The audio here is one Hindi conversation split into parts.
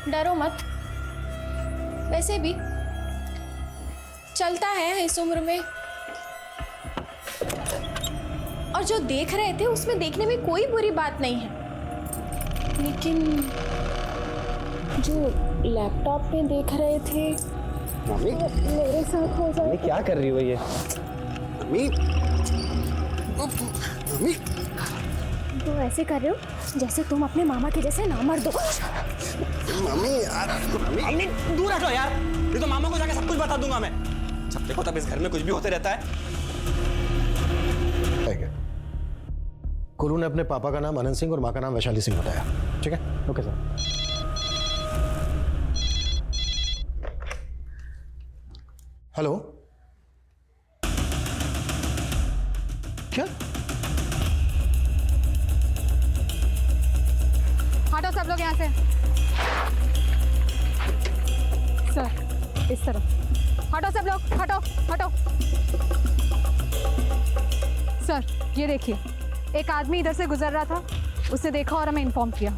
डरो मत, वैसे भी चलता है इस उम्र में। और जो देख रहे थे उसमें देखने में कोई बुरी बात नहीं है, लेकिन जो लैपटॉप में देख रहे थे मम्मी मेरे साथ हो जाए। क्या कर रही हो ये? मम्मी मम्मी तो ऐसे कर रहे हो जैसे तुम अपने मामा के जैसे ना मर दो। मम्मी यार मम्मी दूर हटो यार, ये तो मामा को जाके सब कुछ बता दूंगा मैं। जब देखो तब इस घर में कुछ भी होते रहता है। कुलू ने अपने पापा का नाम अनंत सिंह और माँ का नाम वैशाली सिंह बताया। ठीक है, ओके सर। हेलो, क्या? हटो सब लोग यहाँ से। सर इस तरफ हटो सब लोग, हटो हटो। सर ये देखिए, एक आदमी इधर से गुजर रहा था, उसे देखा और हमें इन्फॉर्म किया।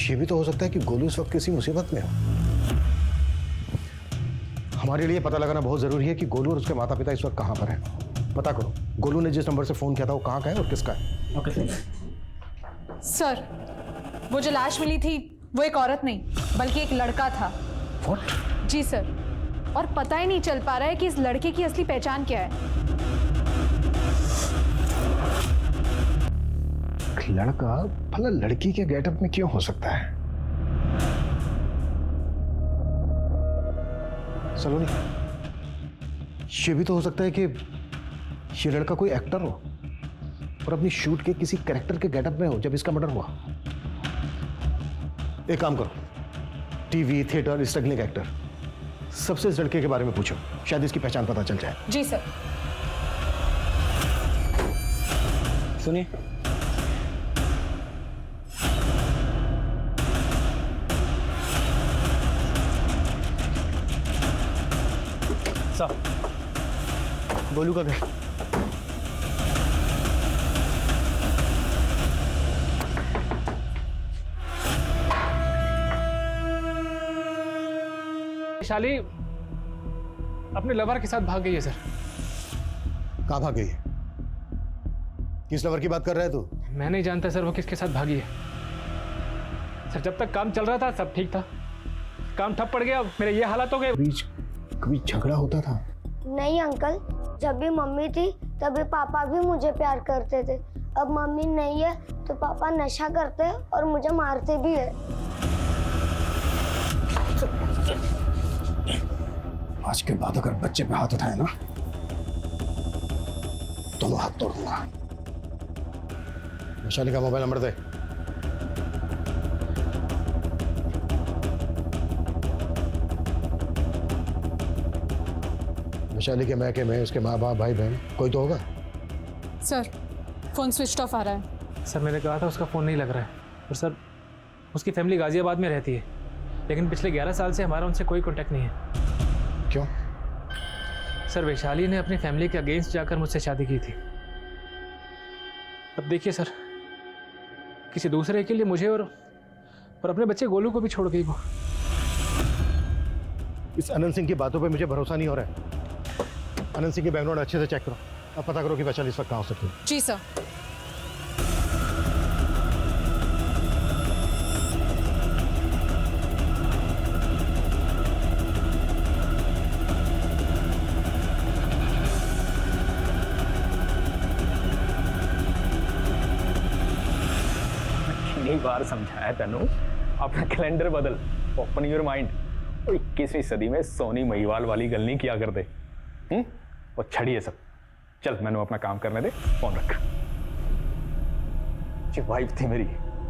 ये भी तो हो सकता है कि गोलू इस वक्त किसी मुसीबत में हो। हमारे लिए पता लगाना बहुत जरूरी है कि गोलू और उसके माता पिता इस वक्त कहां पर हैं। पता करो गोलू ने जिस नंबर से फोन किया था वो कहां का है और किसका है। Okay sir. सर वो जो लाश मिली थी वो एक औरत नहीं बल्कि एक लड़का था। What? जी सर, और पता ही नहीं चल पा रहा है कि इस लड़के की असली पहचान क्या है। लड़का भला लड़की के गेटअप में क्यों हो सकता है? सलोनी, ये भी तो हो सकता है कि ये लड़का कोई एक्टर हो और अपनी शूट के किसी कैरेक्टर के गेटअप में हो जब इसका मर्डर हुआ। एक काम करो, टीवी, थिएटर, स्ट्रगलिंग एक्टर, सबसे इस लड़के के बारे में पूछो, शायद इसकी पहचान पता चल जाए। जी सर। सुनिए, सर गोलू का घर। वैशाली अपने लवर के साथ भाग गई है सर। कहां भाग गई है? किस लवर की बात कर रहा है तू? मैं नहीं जानता सर वो किसके साथ भागी है। सर जब तक काम चल रहा था सब ठीक था, काम ठप पड़ गया, मेरे ये हालात हो गए। बीच कभी झगड़ा होता था? नहीं अंकल, जब भी मम्मी थी तभी पापा भी मुझे प्यार करते थे। अब मम्मी नहीं है तो पापा नशा करते हैं और मुझे मारते भी है। आज के बाद अगर बच्चे पे हाथ उठाए ना तो हाथ तोड़ दूंगा। वैशाली का मोबाइल नंबर दे। वैशाली के मैके में उसके माँ बाप, भाई बहन कोई तो होगा। सर फोन स्विच ऑफ आ रहा है। सर मैंने कहा था उसका फ़ोन नहीं लग रहा है, और सर उसकी फैमिली गाजियाबाद में रहती है, लेकिन पिछले 11 साल से हमारा उनसे कोई कॉन्टैक्ट नहीं है। क्यों? सर वैशाली ने अपनी फैमिली के अगेंस्ट जाकर मुझसे शादी की थी। अब देखिए सर, किसी दूसरे के लिए मुझे और अपने बच्चे गोलू को भी छोड़ गई वो। इस अनंत सिंह की बातों पे मुझे भरोसा नहीं हो रहा है। अनंत सिंह की बैकग्राउंड अच्छे से चेक करो, अब पता करो कि वैशाली इस वक्त कहाँ हो सकती है। जी सर। कितनी बार समझाया तनु, अपना कैलेंडर बदल, ओपन योर माइंड। और 21वीं सदी में सोनी महिवाल वाली गल नहीं किया करते। और छड़िए सब, चल मैंने अपना काम करने दे, फोन रख। जी वाइफ थी मेरी,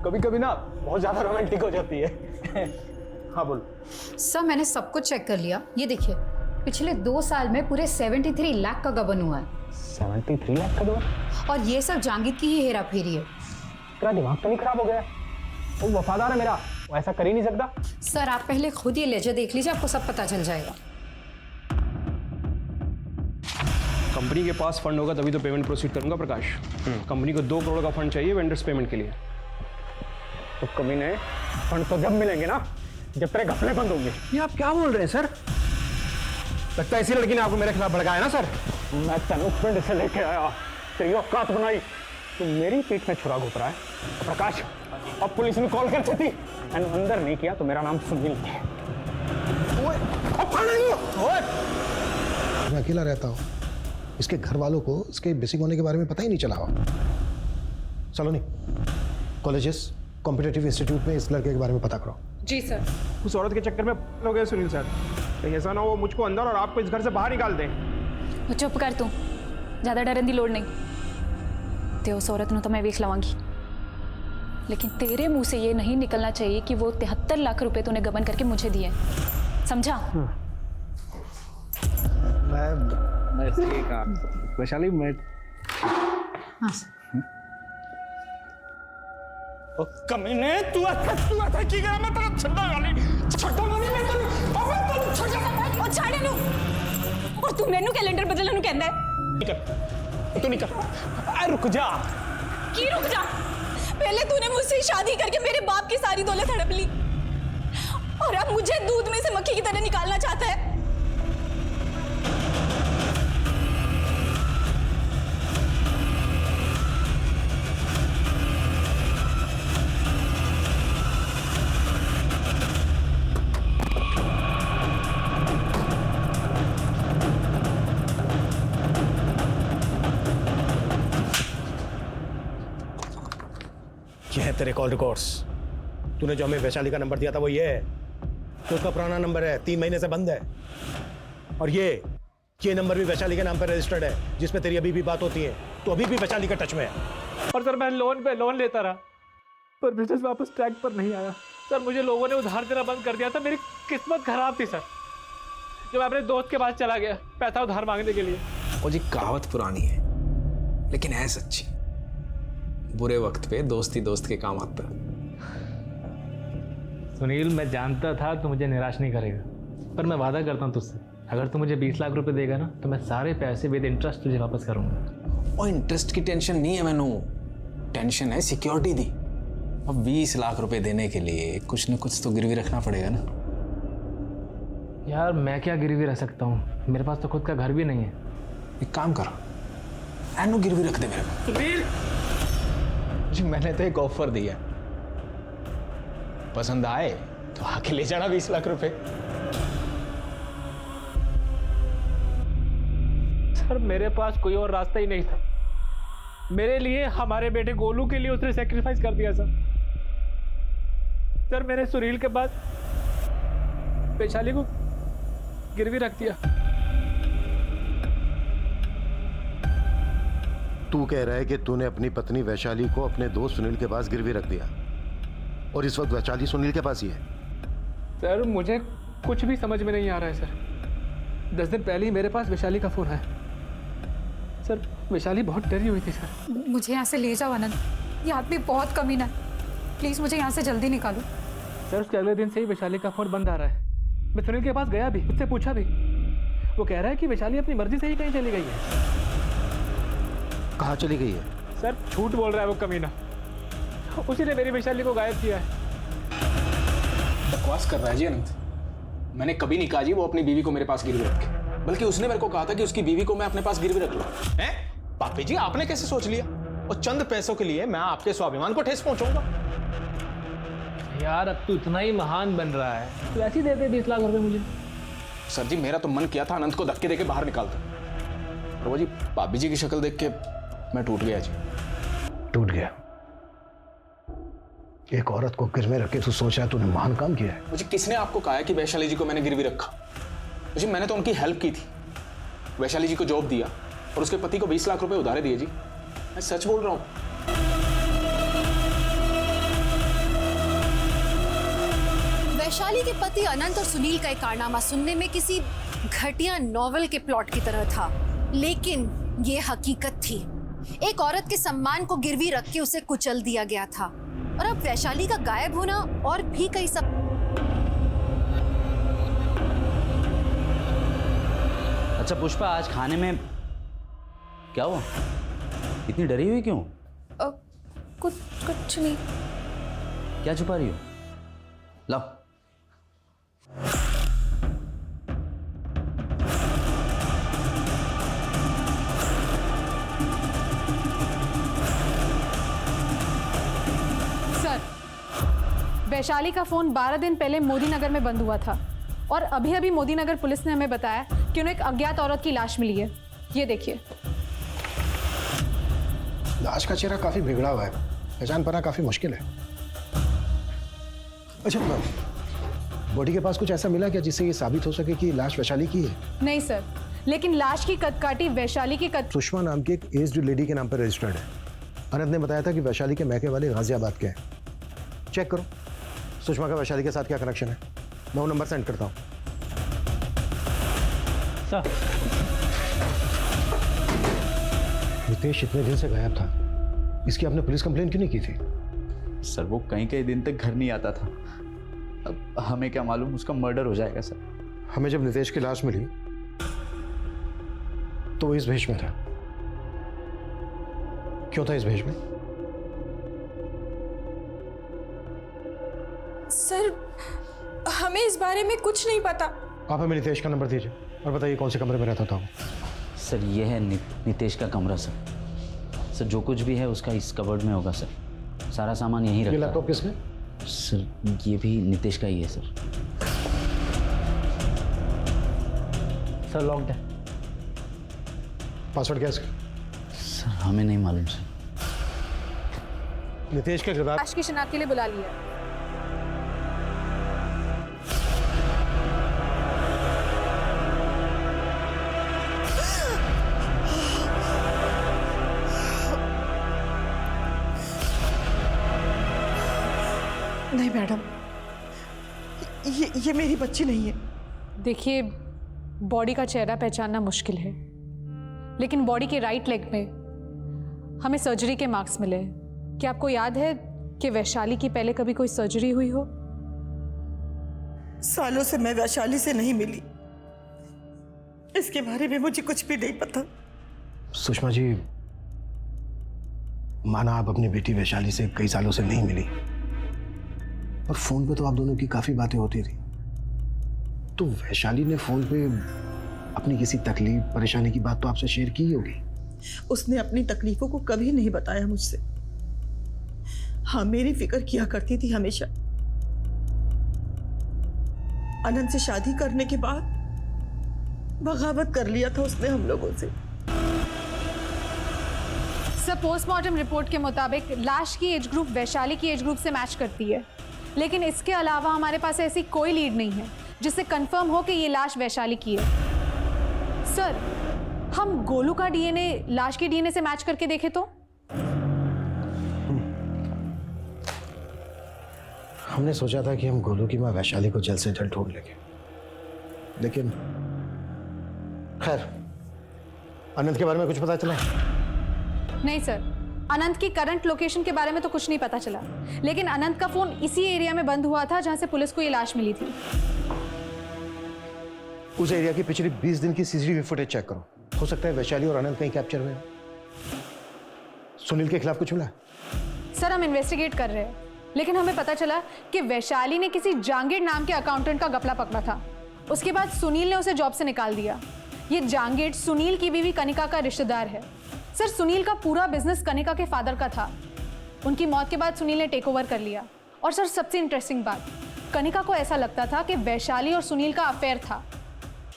कभी कभी ना बहुत ज्यादा रोमांटिक हो जाती है। हाँ बोल। सर मैंने सब कुछ चेक कर लिया, ये देखिए पिछले 2 साल में पूरे 73 लाख का गबन हुआ है। 73 लाख का गबन? और ये सब जांगिद की ही हेरा फेरी है। तेरा दिमाग तो नहीं खराब हो गया? वो वफादार है मेरा, वो ऐसा कर ही नहीं सकता। सर आप पहले खुद ये लेजर देख लीजिए, आपको सब पता चल जाएगा। कंपनी के पास फंड होगा तभी तो पेमेंट प्रोसीड करूंगा प्रकाश। कंपनी को 2 करोड़ का फंड चाहिए वेंडर्स पेमेंट के लिए। तो कमीने फंड तो जब मिलेंगे ना जब तेरे घपले बंद होंगे। ये आप क्या बोल रहे हैं सर? लगता है इसी लड़की ने आपको मेरे खिलाफ भड़काया ना सर? मैं तेनू पिंड से लेके आया, तेरी औकात बनाई, तू मेरी पीठ में छुरा घुस रहा है। प्रकाश अब पुलिस ने कॉल कर थी, मैंने अंदर नहीं किया तो मेरा नाम सुनील है। मैं अकेला रहता हूँ, इसके घर वालों को इसके मिसिंग होने के बारे में पता ही नहीं चला हुआ। सलोनी, कॉलेजेस कॉम्पिटिटिव इंस्टीट्यूट में इस लड़के के बारे में पता करो। जी सर। उस औरत के चक्कर में हो गए सुनील सर। कहीं ऐसा ना हो मुझको अंदर और आपको इस घर से बाहर निकाल दें। वो चुप कर तू, ज़्यादा डरन की लोड़ नहीं। ते उस औरत ਨੂੰ ਤਾਂ मैं वेख लवांगी, लेकिन तेरे मुंह से ये नहीं निकलना चाहिए कि वो 73 लाख रुपए तूने गबन करके मुझे दिए, समझा? मैं ठीक है वैशाली, मैं कमीने तू ऐसा की गया, मैं तेरा छड्डा वाली मैं तेरी और छाड़े नु, और तू मैनू कैलेंडर बदलने नु कहंदा है? तू नहीं कर, रुक जा। की रुक जा? पहले तूने मुझसे शादी करके मेरे बाप की सारी दौलत हड़प ली, और अब मुझे दूध में से मक्खी की तरह निकालना चाहता है। ये है तेरे कॉल रिकॉर्ड्स। तूने जो हमें वैशाली का नंबर दिया था वो ये है, तो उसका पुराना नंबर है, 3 महीने से बंद है। और ये नंबर भी वैशाली के नाम पर रजिस्टर्ड है, जिसमें तेरी अभी भी बात होती है। तो अभी भी वैशाली का टच में है। और सर मैं लोन पे लोन लेता रहा, पर बिजनेस वापस ट्रैक पर नहीं आया। सर मुझे लोगों ने उधार देना बंद कर दिया था। मेरी किस्मत खराब थी सर, जो मैं अपने दोस्त के पास चला गया पैसा उधार मांगने के लिए। वो जी कहावत पुरानी है लेकिन है सच्ची, बुरे वक्त पे दोस्ती दोस्त के काम आता है। सुनील, मैं जानता था तू मुझे निराश नहीं करेगा, पर मैं वादा करता हूँ तुझसे, अगर तू मुझे 20 लाख रुपए देगा ना तो मैं सारे पैसे विद इंटरेस्ट तुझे वापस करूंगा। और इंटरेस्ट की टेंशन नहीं है मैनू, टेंशन है सिक्योरिटी दी। अब 20 लाख रुपए देने के लिए कुछ न कुछ तो गिरवी रखना पड़ेगा ना। यार मैं क्या गिरवी रख सकता हूँ, मेरे पास तो खुद का घर भी नहीं है। एक काम करो, एनो गिरवी रख दे मेरे को। सुनील जी मैंने तो एक ऑफर दिया, पसंद आए तो आके ले जाना 20 लाख रुपए। सर मेरे पास कोई और रास्ता ही नहीं था। मेरे लिए, हमारे बेटे गोलू के लिए उसने सेक्रीफाइस कर दिया सर। सर मैंने सुनील के बाद वैशाली को गिरवी रख दिया। तू कह रहा है कि तूने अपनी पत्नी वैशाली को अपने दोस्त सुनील के पास गिरवी रख दिया, और इस वक्त वैशाली सुनील के पास ही है। सर मुझे कुछ भी समझ में नहीं आ रहा है सर। 10 दिन पहले ही मेरे पास वैशाली का फोन है सर। वैशाली बहुत डरी हुई थी सर। मुझे यहाँ से ले जाओ आनंद, ये आदमी बहुत कमीना है, प्लीज़ मुझे यहाँ से जल्दी निकालो। सर उसके अगले दिन से ही वैशाली का फोन बंद आ रहा है। मैं सुनील के पास गया भी, उससे पूछा भी, वो कह रहा है कि वैशाली अपनी मर्जी से ही कहीं चली गई है। कहाँ चली गई है? सर झूठ बोल रहा है वो कमीना, उसी ने मेरी वैशाली को गायब किया है। बकवास कर रहा है जी अनंत। मैंने कभी नहीं कहा जी वो अपनी बीवी को मेरे पास गिरवी रखे, बल्कि उसने मेरे को कहा था कि उसकी बीवी को मैं अपने पास गिरवी रख लूं। हैं? पापी जी आपने कैसे सोच लिया? और चंद पैसों के लिए मैं आपके स्वाभिमान को ठेस पहुंचाऊंगा? यार अब तू इतना ही महान बन रहा है, तू ऐसे ही दे दे 20 लाख रुपए मुझे। सर जी मेरा तो मन किया था अनंत को धक्के देके बाहर निकालता, और वो जी भाभी जी की शक्ल देख के मैं टूट गया जी। टूट गया? एक औरत को गिरवे रख के तू सोच रहा है तूने महान काम किया है? मुझे किसने आपको कहा है कि वैशाली जी को मैंने गिरवी रखा? जी मैंने तो उनकी हेल्प की थी, वैशाली जी को जॉब दिया और उसके पति को 20 लाख रुपए उधारे दिए जी। मैं सच बोल रहा हूं। वैशाली के पति अनंत और सुनील का एक कारनामा सुनने में किसी घटिया नॉवेल के प्लॉट की तरह था, लेकिन ये हकीकत थी। एक औरत के सम्मान को गिरवी रख के उसे कुचल दिया गया था, और अब वैशाली का गायब होना और भी कई सब। अच्छा पुष्पा, आज खाने में क्या हुआ? इतनी डरी हुई क्यों? कुछ नहीं। क्या छुपा रही हो? लाओ। सर, वैशाली का फोन 12 दिन पहले मोदी नगर में बंद हुआ था और अभी अभी मोदी नगर पुलिस ने हमें बताया कि उन्हें एक अज्ञात औरत की लाश मिली है। ये देखिए। लाश का चेहरा काफी बिगड़ा हुआ है, पहचान पाना काफी मुश्किल है। अच्छा, बॉडी के पास कुछ ऐसा मिला क्या जिससे ये साबित हो सके कि लाश वैशाली की है? नहीं सर, लेकिन लाश की कदकाठी वैशाली की सुषमा नाम की एक एज्ड लेडी के नाम पर रजिस्टर्ड है। अनंत ने बताया था कि वैशाली के मैके वाले गाजियाबाद के हैं। चेक करो सुषमा का वैशाली के साथ क्या कनेक्शन है। मैं वो नंबर सेंड करता हूँ। नितेश इतने दिन से गायब था, इसकी आपने पुलिस कंप्लेन क्यों नहीं की थी? सर वो कई दिन तक घर नहीं आता था। अब हमें क्या मालूम उसका मर्डर हो जाएगा सर। हमें जब नितेश की लाश मिली तो वो इस भेष में था। क्यों था इस भेष में? सर, हमें इस बारे में कुछ नहीं पता। आप हमें नितेश का नंबर दीजिए और बताइए कौन से कमरे में रहता था वो। सर ये है नितेश का कमरा सर। सर जो कुछ भी है उसका इस कबर्ड में होगा सर। सारा सामान यहीं रखा है। ये लैपटॉप किसमें? सर ये भी नितेश का ही है सर। सर लॉक्ड है। पासवर्ड क्या है इसका? सर हमें नहीं मालूम सर। नितेश के किरदार लाश की शिनाख्त के लिए बुला लिया। नहीं मैडम, ये मेरी बच्ची नहीं है। देखिए, बॉडी का चेहरा पहचानना मुश्किल है, लेकिन बॉडी के राइट लेग में हमें सर्जरी के मार्क्स मिले। क्या आपको याद है कि वैशाली की पहले कभी कोई सर्जरी हुई हो? सालों से मैं वैशाली से नहीं मिली, इसके बारे में मुझे कुछ भी नहीं पता। सुषमा जी, माना आप अपनी बेटी वैशाली से कई सालों से नहीं मिली, और फोन पे तो आप दोनों की काफी बातें होती थी। तो वैशाली ने फोन पे अपनी किसी तकलीफ परेशानी की बात तो आपसे शेयर की होगी। उसने अपनी तकलीफों को कभी नहीं बताया मुझसे। हाँ, मेरी फिक्र किया करती थी हमेशा। अनंत से शादी करने के बाद बगावत कर लिया था उसने हम लोगों से। सर, पोस्टमार्टम रिपोर्ट के मुताबिक लाश की एज ग्रुप वैशाली की एज ग्रुप से मैच करती है, लेकिन इसके अलावा हमारे पास ऐसी कोई लीड नहीं है जिससे कंफर्म हो कि ये लाश वैशाली की है। सर, हम गोलू का डीएनए लाश के डीएनए से मैच करके देखें तो? हमने सोचा था कि हम गोलू की मां वैशाली को जल्द से जल्द ढूंढ लेंगे, लेकिन खैर, अनंत के बारे में कुछ पता चला? नहीं सर, अनंत की करंट लोकेशन के बारे में तो कुछ नहीं पता चला, लेकिन अनंत का फोन इसी एरिया में बंद हुआ था जहां से पुलिस को ये लाश मिली थी। उस एरिया की पिछली 20 दिन की सीसीटीवी फुटेज चेक करो। हो सकता है वैशाली और अनंत कहीं कैप्चर हुए। सुनील के खिलाफ कुछ मिला? सर, हम इन्वेस्टिगेट कर रहे हैं, लेकिन हमें पता चला कि वैशाली ने किसी जांगीर नाम के अकाउंटेंट का गपला पकड़ा था। उसके बाद सुनील ने उसे जॉब से निकाल दिया। ये जांगीर सुनील की बीवी कनिका का रिश्तेदार है। सर, सुनील का पूरा बिजनेस कनिका के फादर का था। उनकी मौत के बाद सुनील ने टेक ओवर कर लिया। और सर, सबसे इंटरेस्टिंग बात, कनिका को ऐसा लगता था कि वैशाली और सुनील का अफेयर था,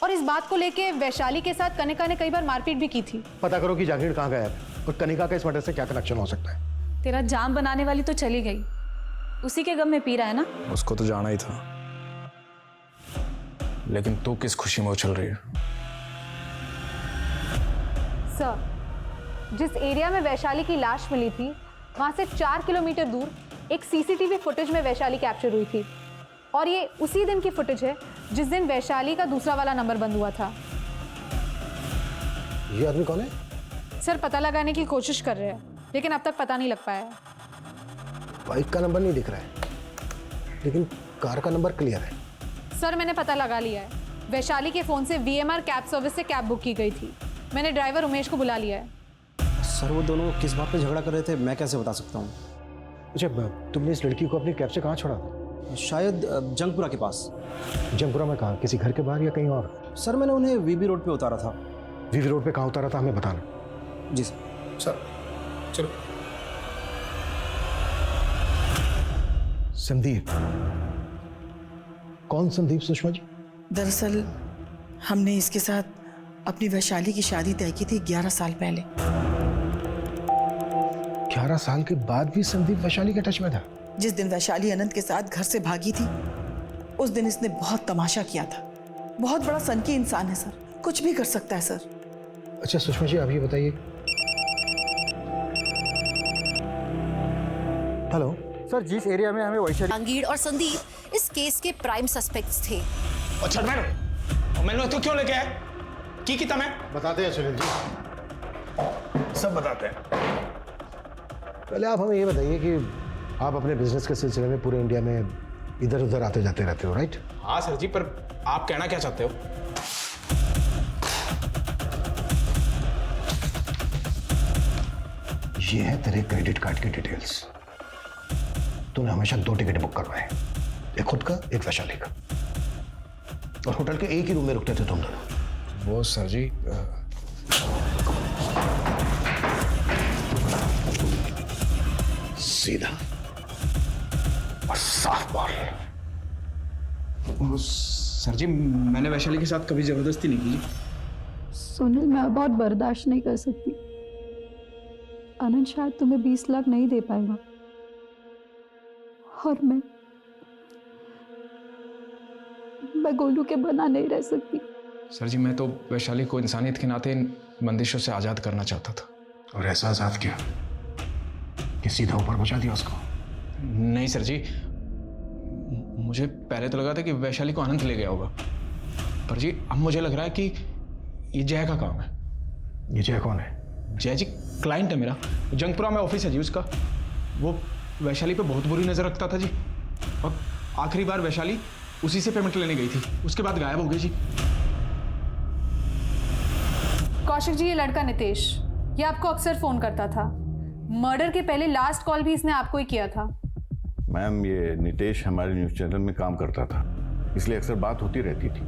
और इस बात को लेके वैशाली के साथ कनिका ने कई बार मारपीट भी की थी। पता करो कि जागीर कहाँ गया है और कनिका का इस मर्डर से क्या कनेक्शन हो सकता है। तेरा जान बनाने वाली तो चली गई, उसी के गम में पी रहा है ना। उसको तो जाना ही था, लेकिन तू किस खुशी में उछल रही है? सर, जिस एरिया में वैशाली की लाश मिली थी, वहां से 4 किलोमीटर दूर एक सीसीटीवी फुटेज में वैशाली कैप्चर हुई थी, और ये उसी दिन की फुटेज है जिस दिन वैशाली का दूसरा वाला नंबर बंद हुआ था। ये आदमी कौन है? सर, पता लगाने की कोशिश कर रहे हैं, लेकिन अब तक पता नहीं लग पाया है। बाइक का नंबर नहीं दिख रहा है, लेकिन कार का नंबर क्लियर है। सर, मैंने पता लगा लिया है। वैशाली के फोन से VMR कैब सर्विस से कैब बुक की गई थी। मैंने ड्राइवर उमेश को बुला लिया है। सर, वो दोनों किस बात पे झगड़ा कर रहे थे मैं कैसे बता सकता हूँ? अच्छा, तुमने इस लड़की को अपनी कैब से कहाँ छोड़ा? शायद जंगपुरा के पास। जंगपुरा में कहाँ? किसी घर के बाहर या कहीं और? सर मैंने उन्हें वीबी रोड पे उतारा था। वीवी रोड पे कहाँ उतारा था हमें बताना। जी सर। सर चलो। संदीप? कौन संदीप सुषमा जी? दरअसल हमने इसके साथ अपनी वैशाली की शादी तय की थी 11 साल पहले। 11 साल के बाद भी संदीप वैशाली के टच में था? जिस दिन वैशाली अनंत के साथ घर से भागी थी उस दिन इसने बहुत तमाशा किया था। बहुत बड़ा सनकी इंसान है सर, कुछ भी कर सकता है सर। अच्छा सुषमा जी, आप ये बताइए। हेलो सर, जिस एरिया में हमें वैशाली जहांगीर और संदीप इस केस के प्राइम सस्पेक्ट्स थे। अच्छा मैंने तो क्यों लेके आए? की किता मैं बताते हैं सुनील जी, सब बताते हैं। पहले आप हमें ये बताइए कि आप अपने बिजनेस के सिलसिले में पूरे इंडिया में इधर उधर आते जाते रहते हो, राइट? हाँ सर जी, पर आप कहना क्या चाहते हो? ये है तेरे क्रेडिट कार्ड की डिटेल्स। तूने हमेशा 2 टिकट बुक करवाए, एक खुद का एक वैशाली का, और होटल के एक ही रूम में रुकते थे तुम दोनों। वो सर जी सीधा और साफ बोल। वो सर जी, मैंने वैशाली के साथ कभी जबरदस्ती नहीं की। सुनील, मैं अब बहुत बर्दाश्त नहीं कर सकती। आनंद शायद तुम्हें 20 लाख नहीं दे पाएगा, और मैं गोलू के बना नहीं रह सकती। सर जी, मैं तो वैशाली को इंसानियत के नाते इन बंदिशों से आज़ाद करना चाहता था। और ऐसा आजाद किया कि सीधा ऊपर पहुंचा दिया उसको? नहीं सर जी, मुझे पहले तो लगा था कि वैशाली को अनंत ले गया होगा, पर जी अब मुझे लग रहा है कि ये जय का काम है। ये जय कौन है? जय जी क्लाइंट है मेरा, जंगपुरा में ऑफिस है जी उसका। वो वैशाली पे बहुत बुरी नज़र रखता था जी, और आखिरी बार वैशाली उसी से पेमेंट लेने गई थी, उसके बाद गायब हो गई जी। कौशिक जी, ये लड़का नितेश, ये आपको अक्सर फोन करता था। मर्डर के पहले लास्ट कॉल भी इसने आपको ही किया था। मैम, ये नितेश हमारे न्यूज़ चैनल में काम करता था, इसलिए अक्सर बात होती रहती थी।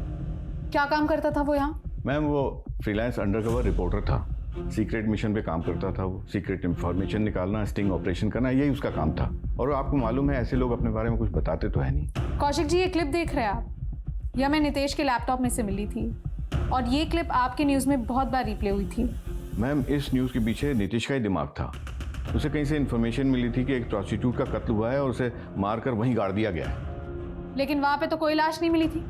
क्या काम करता था वो यहाँ? मैम, वो फ्रीलांस अंडरकवर रिपोर्टर था, सीक्रेट मिशन पे काम करता था। वो सीक्रेट इंफॉर्मेशन निकालना, स्टिंग ऑपरेशन करना, यही उसका काम था। और आपको मालूम है, ऐसे लोग अपने बारे में कुछ बताते तो है नहीं। कौशिक जी, ये क्लिप देख रहे हैं आप? यह मैं नितेश के लैपटॉप में से मिली थी, और ये क्लिप आपके न्यूज़ में बहुत बार रिप्ले हुई थी। मैम, इस न्यूज़ के पीछे नीतीश का ही दिमाग था। उसे कहीं से इन्फॉर्मेशन मिली थी कि एक प्रोस्टिट्यूट का कत्ल हुआ है और उसे मारकर वहीं गाड़ दिया गया है। लेकिन वहां पे तो कोई लाश नहीं मिली थी।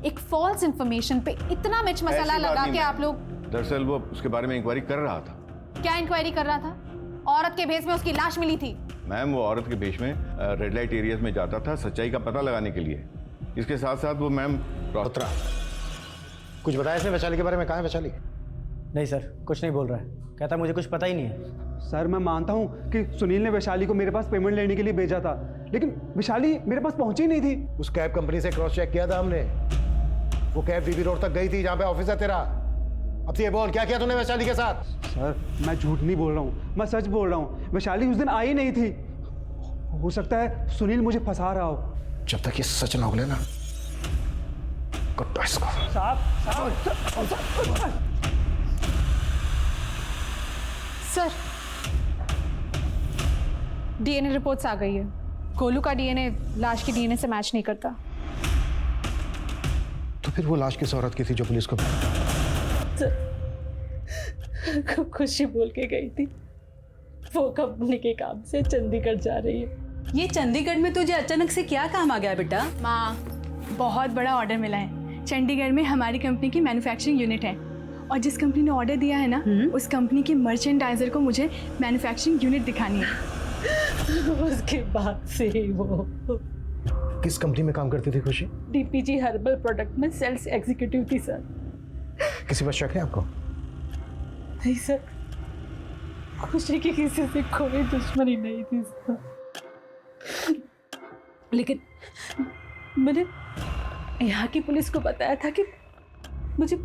एक फॉल्स इन्फॉर्मेशन पे इतना मिर्च मसाला लगा के आप लोग। दरअसल वो उसके बारे में इंक्वायरी कर रहा था। क्या इंक्वायरी कर रहा था? औरत के भेष में उसकी लाश मिली थी। मैम, वो औरत के भेष में रेड लाइट एरियाज में जाता था सच्चाई का पता लगाने के लिए। इसके साथ साथ वो मैम कुछ बताया इसने वैशाली के बारे में? कहाँ है वैशाली? नहीं सर, कुछ नहीं बोल रहा है, कहता मुझे कुछ पता ही नहीं है। सर, मैं मानता हूँ कि सुनील ने वैशाली को मेरे पास पेमेंट लेने के लिए भेजा था, लेकिन वैशाली मेरे पास पहुंची नहीं थी। उस कैब कंपनी से क्रॉस चेक किया था हमने, वो कैब वीवी रोड तक गई थी जहाँ पे ऑफिस है तेरा। अब ये बोल, क्या किया तूने वैशाली के साथ? सर, मैं झूठ नहीं बोल रहा हूँ, मैं सच बोल रहा हूँ। वैशाली उस दिन आई नहीं थी। हो सकता है सुनील मुझे फंसा रहा हो। जब तक ये सच ना उगले ना, कुत्ता इसको। सर, डीएनए रिपोर्ट्स आ गई है। गोलू का डीएनए लाश की डीएनए से मैच नहीं करता। तो फिर वो लाश किस औरत की थी जो पुलिस को? खुशी बोल के गई थी वो कंपनी के काम से चंडीगढ़ जा रही है। ये चंडीगढ़ में तुझे अचानक से क्या काम आ गया बेटा? माँ, बहुत बड़ा ऑर्डर मिला है। चंडीगढ़ में हमारी कंपनी की मैन्युफैक्चरिंग यूनिट है, और जिस कंपनी ने ऑर्डर दिया है ना, उस कंपनी के मर्चेंडाइजर को मुझे मैन्युफैक्चरिंग यूनिट दिखानी है। उसके बाद से ही वो किस कंपनी में काम करती थी खुशी? डीपीजी हर्बल प्रोडक्ट में सेल्स एग्जीक्यूटिव थी सर। किसी पर शक है आपको? नहीं सर, खुशी की किसी से कोई दुश्मनी नहीं थी सर। लेकिन मैंने यहाँ की पुलिस को बताया था कि मुझे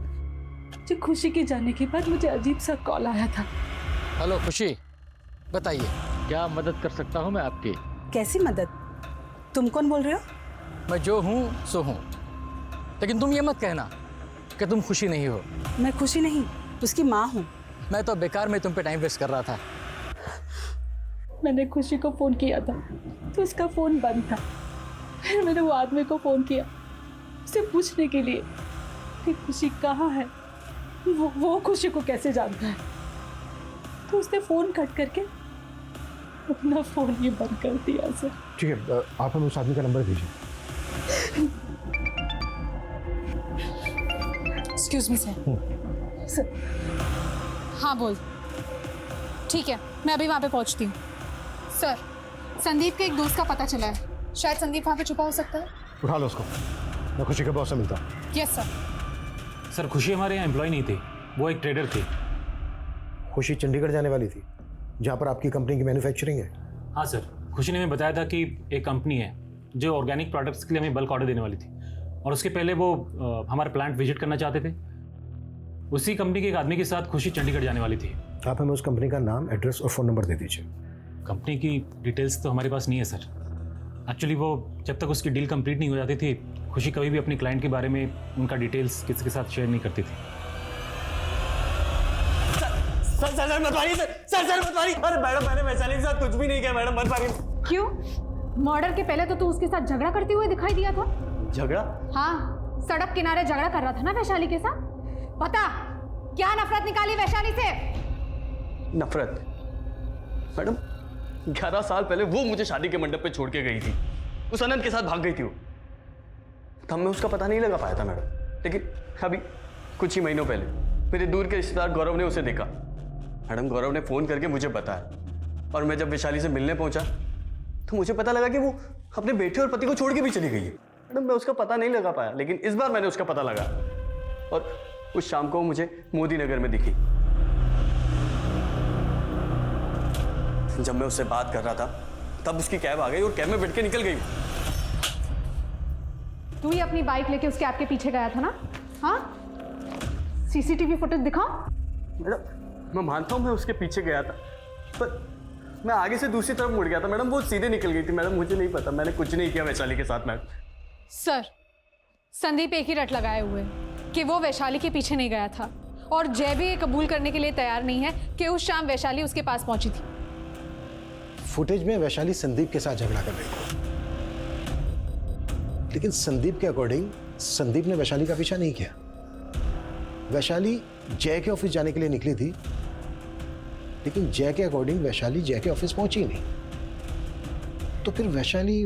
खुशी के जाने के बाद मुझे अजीब सा कॉल आया था। हेलो खुशी, बताइए क्या मदद कर सकता हूँ मैं आपकी? कैसी मदद? तुम कौन बोल रहे हो? मैं जो हूँ सो हूँ, लेकिन तुम ये मत कहना कि तुम खुशी नहीं हो। मैं खुशी नहीं, उसकी माँ हूँ। मैं तो बेकार में तुम पे टाइम वेस्ट कर रहा था। मैंने खुशी को फ़ोन किया था तो उसका फ़ोन बंद था। फिर मैंने वो आदमी को फ़ोन किया उसे पूछने के लिए कि खुशी कहाँ है, वो खुशी को कैसे जानता है। तो उसने फ़ोन कट करके अपना फ़ोन ही बंद कर दिया सर। ठीक है, आप हमें उस आदमी का नंबर दीजिए। Excuse me sir. हाँ बोल। ठीक है, मैं अभी वहाँ पे पहुँचती हूँ। सर, संदीप के एक दोस्त का पता चला है, शायद संदीप वहाँ पे छुपा हो सकता है। उठा लो उसको, मैं खुशी के बॉस से मिलता हूँ। Yes sir. सर खुशी हमारे यहाँ एम्प्लॉय नहीं थी, वो एक ट्रेडर थी। खुशी चंडीगढ़ जाने वाली थी जहाँ पर आपकी कंपनी की मैन्युफैक्चरिंग है। हाँ सर, खुशी ने हमें बताया था कि एक कंपनी है जो ऑर्गेनिक प्रोडक्ट्स के लिए हमें बल्क ऑर्डर देने वाली थी, और उसके पहले वो हमारा प्लांट विजिट करना चाहते थे। उसी कंपनी के एक आदमी के साथ खुशी चंडीगढ़ जाने वाली थी। आप हमें उस कंपनी का नाम, एड्रेस और फ़ोन नंबर दे दीजिए। कंपनी की डिटेल्स तो हमारे पास नहीं है सर। एक्चुअली वो जब तक उसकी डील कंप्लीट नहीं हो जाती थी, खुशी कभी भी अपने क्लाइंट के बारे में उनका डिटेल्स किसी के साथ शेयर नहीं करती थी। सर मत मारिए सर मत मारिए। अरे मैडम, मैंने वैशाली के साथ कुछ भी नहीं किया मैडम, मत मारिए। क्यों? मर्डर के पहले तो तू उसके साथ झगड़ा करते हुए दिखाई दिया था। झगड़ा? हाँ, सड़क किनारे झगड़ा कर रहा था ना वैशाली के साथ। बता, क्या नफरत निकाली वैशाली से? नफरत? मैडम, 11 साल पहले वो मुझे शादी के मंडप पे छोड़ के गई थी, उस अनंत के साथ भाग गई थी वो। तब मैं उसका पता नहीं लगा पाया था मैडम, लेकिन अभी कुछ ही महीनों पहले मेरे दूर के रिश्तेदार गौरव ने उसे देखा। मैडम, गौरव ने फ़ोन करके मुझे बताया, और मैं जब वैशाली से मिलने पहुंचा तो मुझे पता लगा कि वो अपने बेटे और पति को छोड़ के भी चली गई है। मैडम, मैं उसका पता नहीं लगा पाया, लेकिन इस बार मैंने उसका पता लगा, और उस शाम को मुझे मोदी नगर में दिखी। जब मैं उससे बात कर रहा था तब उसकी कैब आ गई और कैब में बैठ के निकल गई। तू ही अपनी बाइक लेके उसके आपके पीछे गया था ना? हाँ, सीसीटीवी फुटेज दिखाओ। मैडम, मैं मानता हूँ मैं उसके पीछे गया था, पर मैं आगे से दूसरी तरफ मुड़ गया था मैडम, वो सीधे निकल गई थी। मैडम, मुझे नहीं पता, मैंने कुछ नहीं किया वैशाली के साथ। मैडम सर, संदीप एक ही रट लगाए हुए कि वो वैशाली के पीछे नहीं गया था, और जय भी ये कबूल करने के लिए तैयार नहीं है कि उस शाम वैशाली उसके पास पहुंची थी। फुटेज में वैशाली संदीप के साथ झगड़ा कर रही थी, लेकिन संदीप के अकॉर्डिंग संदीप ने वैशाली का पीछा नहीं किया। वैशाली जय के ऑफिस जाने के लिए निकली थी, लेकिन जय के अकॉर्डिंग वैशाली जय के ऑफिस पहुंची नहीं। तो फिर वैशाली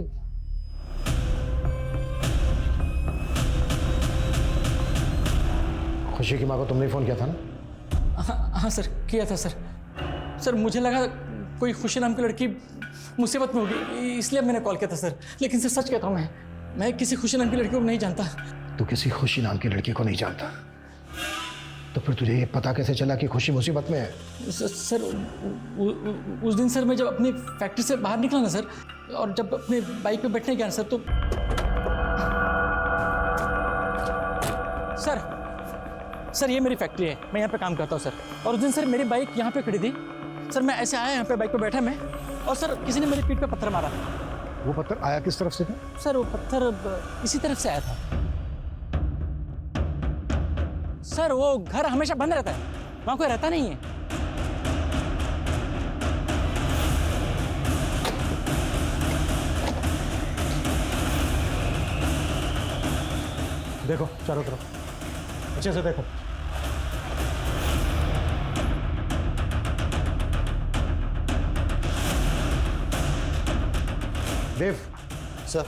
खुशी की माँ को तुमने फोन किया था ना? हाँ सर, किया था सर। सर, मुझे लगा कोई खुशी नाम की लड़की मुसीबत में होगी, इसलिए मैंने कॉल किया था सर। लेकिन सर, सच कहता हूँ, मैं किसी खुशी नाम की लड़की को नहीं जानता। तू किसी खुशी नाम की लड़की को नहीं जानता? तो फिर तुझे ये पता कैसे चला कि खुशी मुसीबत में है? सर, उस दिन सर मैं जब अपनी फैक्ट्री से बाहर निकला ना सर, और जब अपने बाइक पे बैठने गया सर, तो सर ये मेरी फैक्ट्री है, मैं यहाँ पे काम करता हूँ सर। और उस दिन सर मेरी बाइक यहाँ पे खड़ी थी सर, मैं ऐसे आया यहाँ पे, बाइक पे बैठा मैं, और सर किसी ने मेरी पीठ पे पत्थर मारा। वो पत्थर आया किस तरफ से था? सर, वो पत्थर इसी तरफ से आया था सर। वो घर हमेशा बंद रहता है, वहाँ कोई रहता नहीं है। देखो चारों तरफ अच्छे से देखो। देव सर,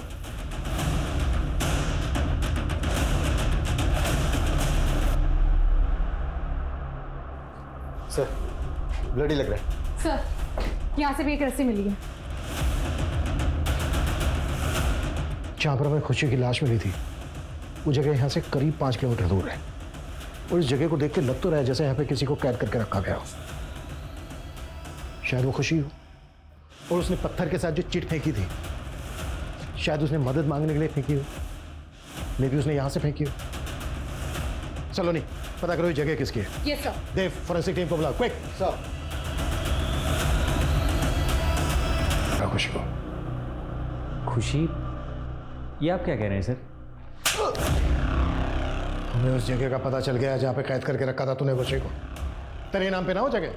सर ब्लड ही लग रहा है। सर, यहाँ से भी एक रस्सी मिली है। जहाँ पर हमें खुशी की लाश मिली थी वो जगह यहाँ से करीब 5 किलोमीटर दूर है, और इस जगह को देख के लग तो रहा है जैसे यहाँ पे किसी को कैद करके रखा गया हो। शायद वो खुशी हो, और उसने पत्थर के साथ जो चिट फेंकी थी शायद उसने मदद मांगने के लिए फेंकी हो, मे भी उसने यहाँ से फेंकी हो। चलो नहीं, पता करो ये जगह किसकी है। Yes sir. Dev, forensic team को बुलाओ, क्विक सर। खुशी को खुशी, ये आप क्या कह रहे हैं सर? हमें उस जगह का पता चल गया जहाँ पे कैद करके रखा था तूने खुशी को। तेरे नाम पे ना हो जगह?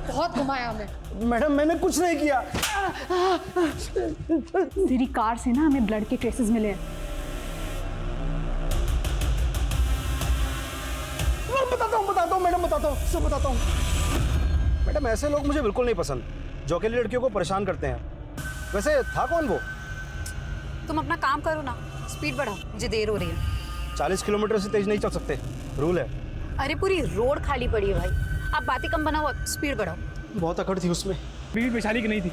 बहुत घुमाया हमें। मैडम मैंने कुछ नहीं किया। तेरी कार से ना हमें ब्लड के ट्रेसेस मिले हैं। बताता हूँ मैडम, बताता हूँ, सब बताता हूँ। मैडम ऐसे लोग मुझे बिल्कुल नहीं पसंद, जो अकेली लड़कियों को परेशान करते हैं। वैसे था कौन वो? तुम अपना काम करो ना, स्पीड बढ़ाओ, मुझे देर हो रही है। 40 किलोमीटर से तेज नहीं चल सकते, रूल है। अरे पूरी रोड खाली पड़ी है भाई, आप बातें कम बनाओ, स्पीड बढ़ाओ। बहुत अकड़ थी उसमें। बीवी वैशाली की नहीं थी।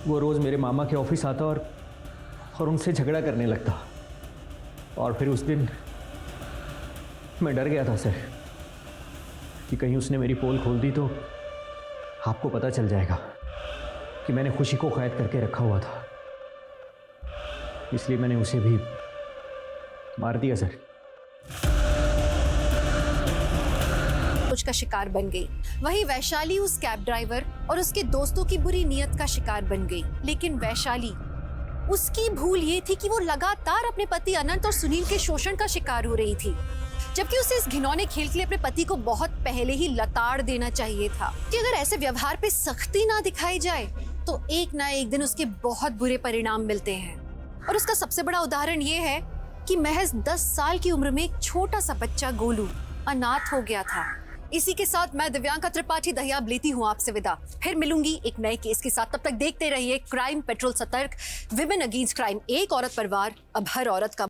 वो रोज़ मेरे मामा के ऑफिस आता और उनसे झगड़ा करने लगता। और फिर उस दिन मैं डर गया था सर कि कहीं उसने मेरी पोल खोल दी तो आपको पता चल जाएगा कि मैंने खुशी को कैद करके रखा हुआ था। इसलिए मैंने उसे भी मार दिया सर। का शिकार बन गई। वहीं वैशाली उस कैब ड्राइवर और उसके दोस्तों की बुरी नीयत का शिकार बन गई। लेकिन वैशाली, उसकी भूल ये थी कि वो लगातार अपने पति अनंत और सुनील के शोषण का शिकार हो रही थी, जबकि उसे इस घिनौने खेल के लिए अपने पति को बहुत पहले ही लताड़ देना चाहिए था कि अगर ऐसे व्यवहार पे सख्ती ना दिखाई जाए तो एक ना एक दिन उसके बहुत बुरे परिणाम मिलते हैं। और उसका सबसे बड़ा उदाहरण ये है कि महज 10 साल की उम्र में एक छोटा सा बच्चा गोलू अनाथ हो गया था। इसी के साथ मैं दिव्यांका त्रिपाठी दहियाब लेती हूँ आपसे विदा। फिर मिलूंगी एक नए केस के साथ। तब तक देखते रहिए क्राइम पेट्रोल सतर्क, विमेन अगेंस्ट क्राइम। एक औरत पर वार, अब हर औरत का